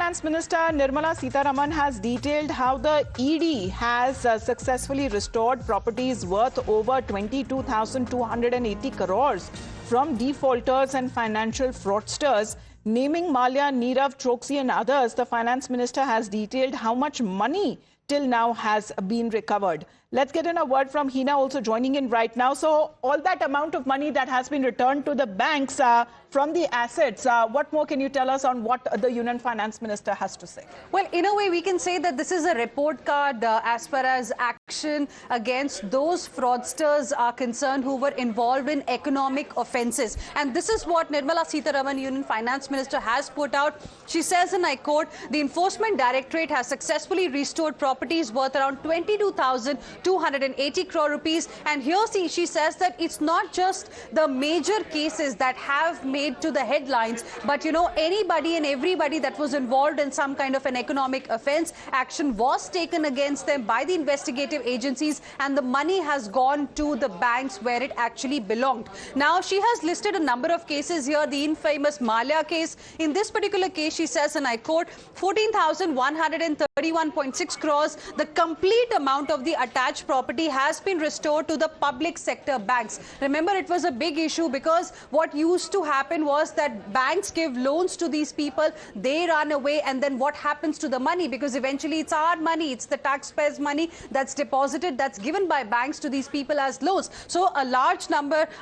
Finance Minister Nirmala Sitharaman has detailed how the ED has successfully restored properties worth over 22,280 crores from defaulters and financial fraudsters. Naming Mallya, Nirav, Choksi and others, the Finance Minister has detailed how much money till now has been recovered. Let's get in a word from Hina, also joining in right now. So all that amount of money that has been returned to the banks from the assets, what more can you tell us on what the Union Finance Minister has to say? Well, in a way, we can say that this is a report card as far as action against those fraudsters are concerned who were involved in economic offences. And this is what Nirmala Sitharaman, Union Finance Minister, has put out. She says, and I quote, the Enforcement Directorate has successfully restored properties worth around 22,280 crore rupees. And here she says that it's not just the major cases that have made to the headlines, but anybody and everybody that was involved in some kind of an economic offence, action was taken against them by the investigative agencies, and the money has gone to the banks where it actually belonged. Now, she has listed a number of cases here, the infamous Mallya case. In this particular case, she says, and I quote, 14,131.6 crores, the complete amount of the attached property has been restored to the public sector banks. Remember, it was a big issue because what used to happen was that banks give loans to these people, they run away, and then what happens to the money? Because eventually it's our money, it's the taxpayers' money that's deposited, that's given by banks to these people as loans. So a large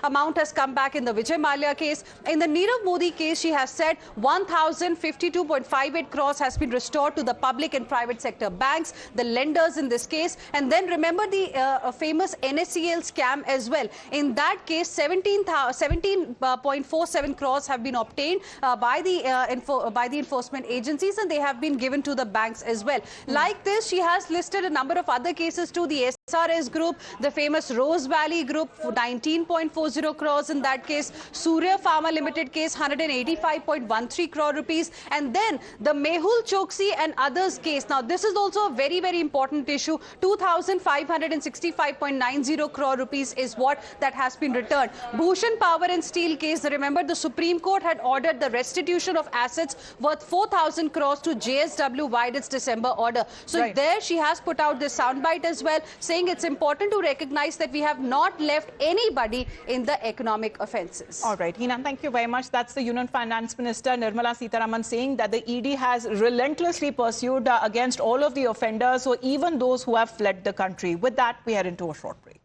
amount has come back in the Vijay Mallya case. In the Nirav Modi case, she has said 1,052.58 crores has been restored to the public and private sector banks, the lenders in this case. And then remember the famous NSCL scam as well. In that case, 17.47 crores have been obtained by the enforcement agencies, and they have been given to the banks as well. Like this, she has listed a number of other cases too. The SRS Group, the famous Rose Valley Group, 19.40 crores in that case. Surya Pharma Limited case, 185.13 crore rupees. And then the Mehul Choksi and others case. Now, this is also a very, very important issue. 2,565.90 crore rupees is what that has been returned. Bhushan Power and Steel case, remember the Supreme Court had ordered the restitution of assets worth 4,000 crores to JSW via its December order. So there she has put out this soundbite as well, saying it's important to recognize that we have not left anybody in the economic offences. All right, Hina, thank you very much. That's the Union Finance Minister Nirmala Sitharaman saying that the ED has relentlessly pursued against all of the offenders, or even those who have fled the country. With that, we head into a short break.